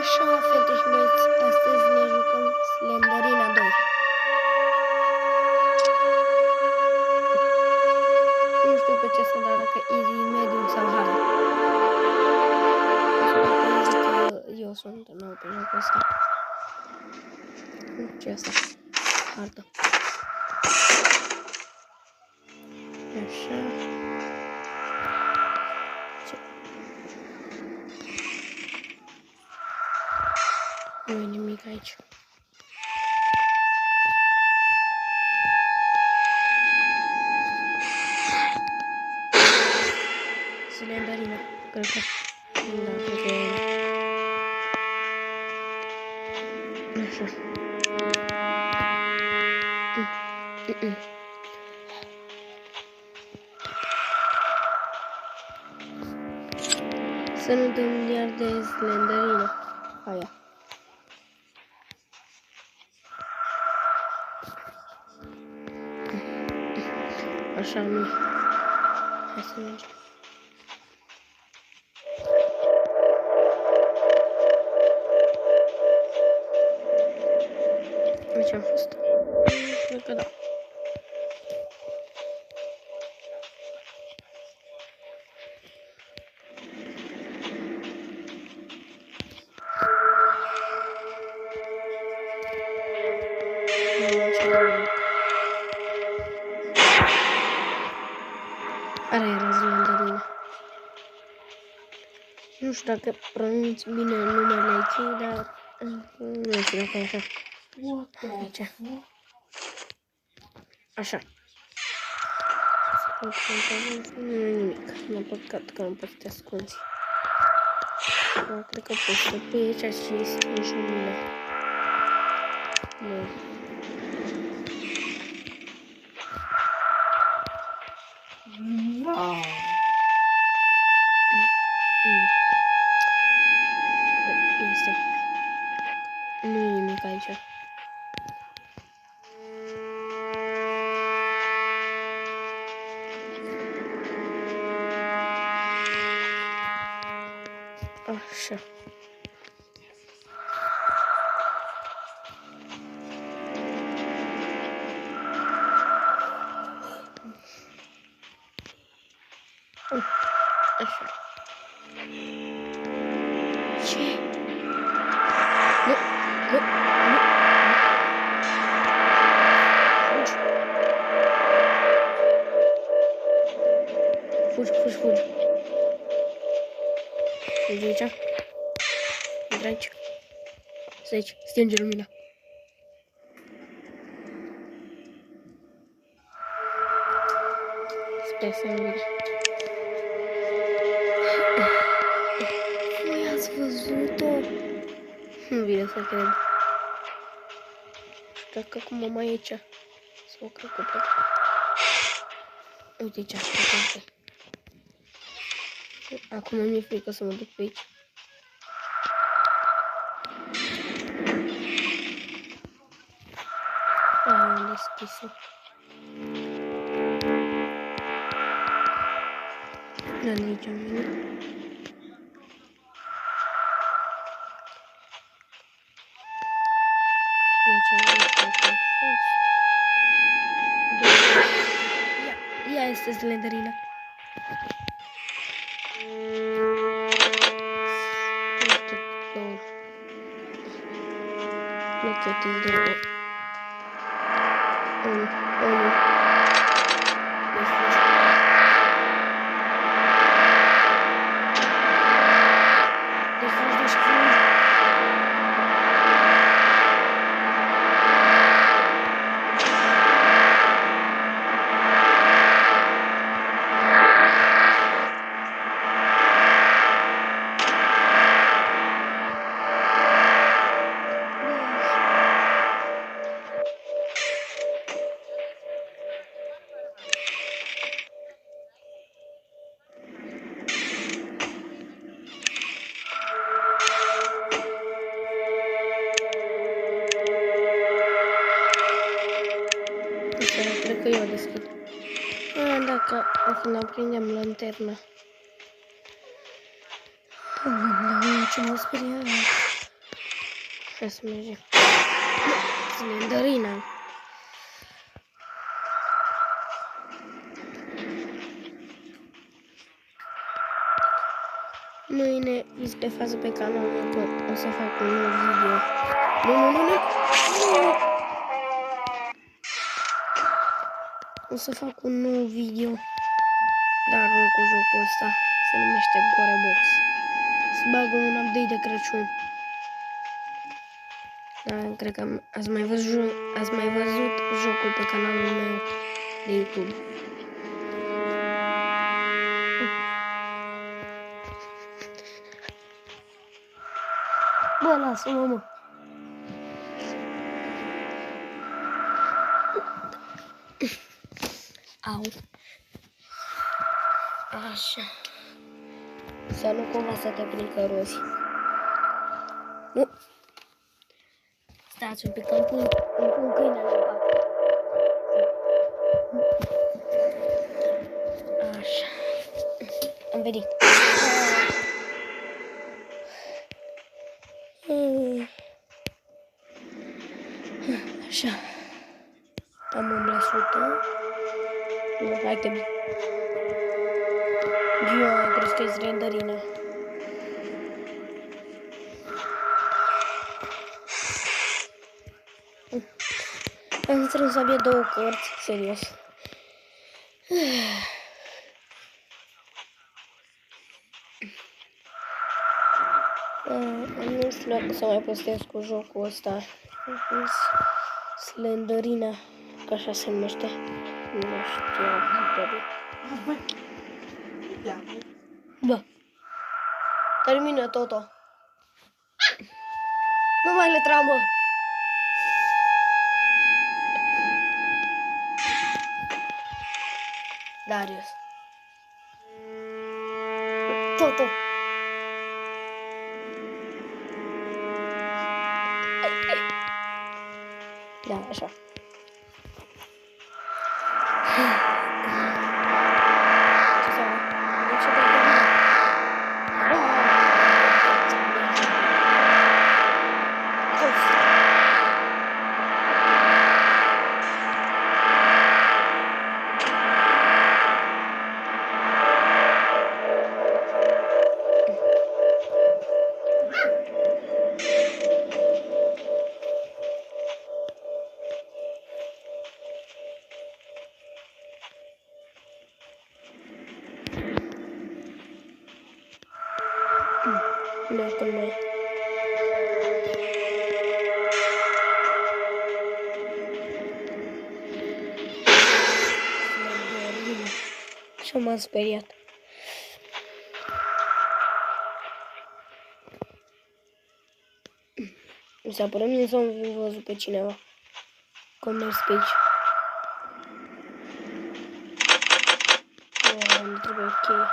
Așa, fete și băieți, astăzi ne jucăm Slenderina 2. Nu știu pe ce să dau, dacă easy, medium sau hard. O să zic că eu sunt nou pe jocul ăsta. Ce asta? Hardă. Așa. Nu e nimic aici. Slenderina, cred că. Da, cred că e. Așa. Să nu dăm iar de Slenderina. Aia. Așa nu. Hai să mergem. Aici am fost. Cred că da. Are era Slenderina. Nu știu dacă pronunț bine numele aici, dar nu știu dacă e așa. Aici. Așa. Nu e nimic. M-a păcat că nu pot să te ascunzi. Cred că pot să pe aici și strângi lumina. Nu. Wow. Este. Nu e nimic aici. Așa. Așa. Ce? Nu, nu, nu. Fugi. Fugi. Fugi aici. Intră aici. Stai aici. Stinge lumina. Sper să nu vede. Voi ați văzut-o? Nu vine să cred. Știu că acum mama e aici. Sau cred că plec. Uite aici. Acum mi-e frică să mă duc pe aici. Am deschis-o. Da, de aici am venit. Ea este Slenderina. Nu plătiți două. Unu. Cred că eu deschid. Dacă ne aprindem lanterna. Ce m-a speriat. Așa se merge. Slenderina. Mâine ești pe fază pe canalul meu, o să fac un nou video. Nu. O să fac un nou video, dar nu cu jocul ăsta, se numește Gorebox. Să bag un update de Crăciun. Da, cred că ați mai văzut jocul pe canalul meu de YouTube. Bă, lasă-mă, mă. Au. Așa. Să nu cumva să te prind că rozi. Nu. Stați un pic, îmi pun câinele în pat. Așa. Am venit. Așa. Am umblat sută. Nu, hai că bine. Eu cred că e Slenderina. Am strâns abia 2 cărți, serios. Nu știu dacă să mai postez cu jocul ăsta. Slenderina, că așa se numește. Nu știu. Bă, termină totul. Nu mai le tramă. Darius. Toto. Da, așa. Nu, acum mai. Și m-am speriat. Mi s-a părut mie să am văzut pe cineva. Cum mers pe aici. Nu trebuie cheie.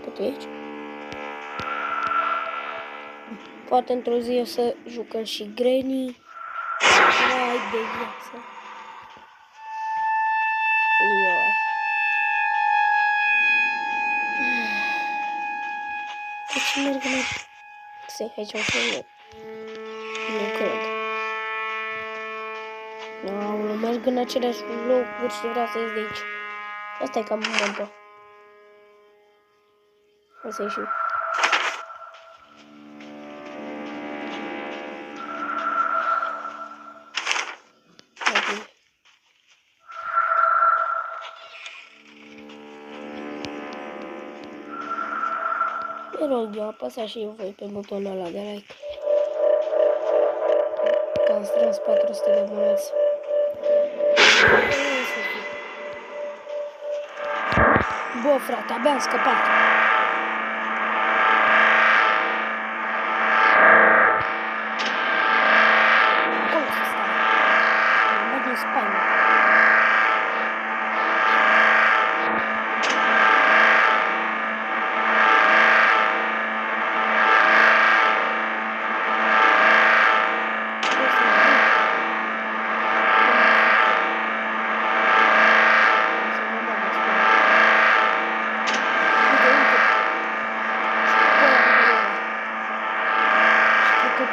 Tot aici. Poate într-o zi o să jucăm și Granny. Hai de viață. Ioi. Deci merg în... Stai, aici am fost. Nu cred. Nu, merg în aceleași locuri și vreau să ies de aici. Asta e cam mântă. Hai să ieșim. Te rog, eu apăsați și voi pe butonul ăla de like. Că am strâns 400 de abonați. Bă, frate, abia am scăpat. Cum să stai? Mă bag în spaimă.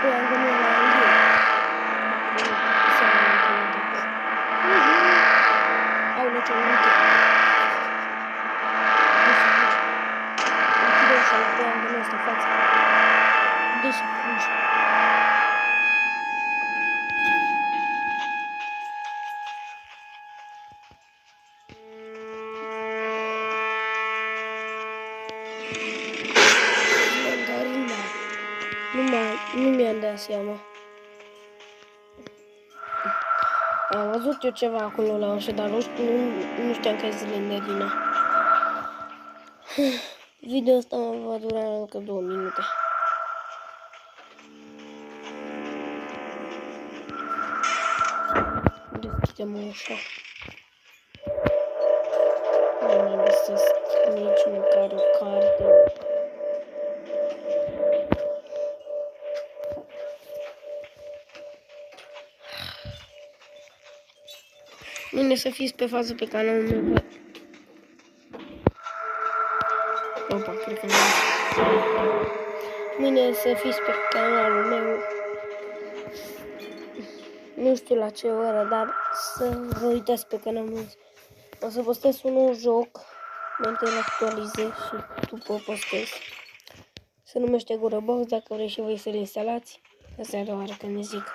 triangolul ăla în el. Aoleu, ce-o uită. Nu se fugi. Închide ușa la triangolul ăsta, față. De să fugi. Nu mi-am dat seama. Am văzut eu ceva acolo la ușă, dar nu știam că e Slenderina. Video ăsta va dura încă 2 minute. Deschidem ușa. Nu găsesc nici măcar o carte. Mâine să fiți pe fază pe canalul meu. Opa, cred că nu. Mâine să fiți pe canalul meu. Nu știu la ce oră, dar să vă uitați pe canalul meu. O să postez un nou joc. Mental actualizez și după postez. Se numește Gură Box, dacă vreți și voi să-l instalați. Asta e a doua oară când ne zic.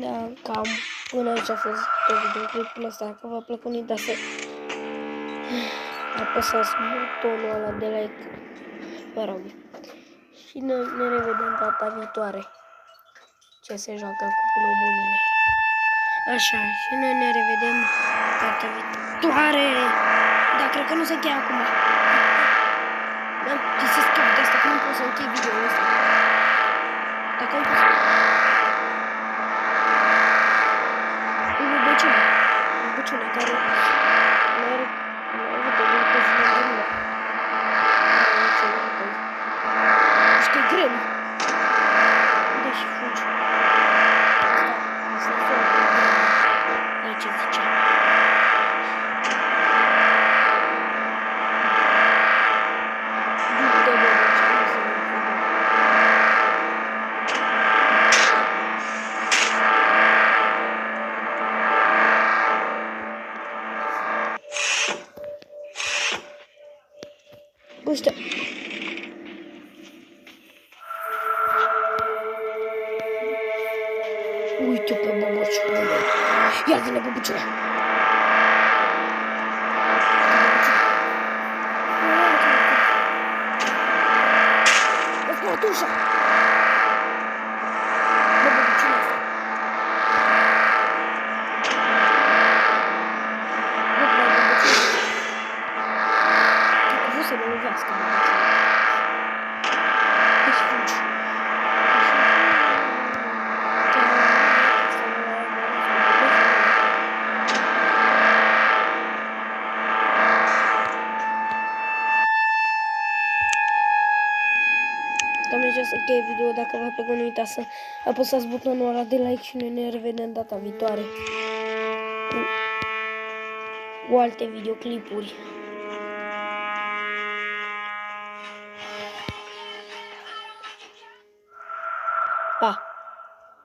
Da, cam până aici a fost tot videoclipul ăsta. Dacă v-a plăcut, nu uitați să apăsați butonul ăla de like. Vă rog. Și ne revedem data viitoare. Ce se joacă cu globurile. Așa, și noi ne revedem data viitoare. Dar cred că nu se încheie acum. N-am să schimb de asta, că nu pot să închei video-ul ăsta. Dacă nu pot să... Rugăciune care n-are avut o multă Slenderina. Știi că e greu. Unde și fugi? Asta e foarte greu. Aici zicea. Du-te de aici, nu să nu fugă. Ăștia. Uite pe băbăciule. Ia vine băbăciule. Ăsta ușa. Băbăciule asta. Să mă lovească. Deci fugi. Cam aici să încheie video. Dacă v-a plăcut, nu uitați să apăsați butonul ăla de like și noi ne revedem data viitoare cu alte videoclipuri.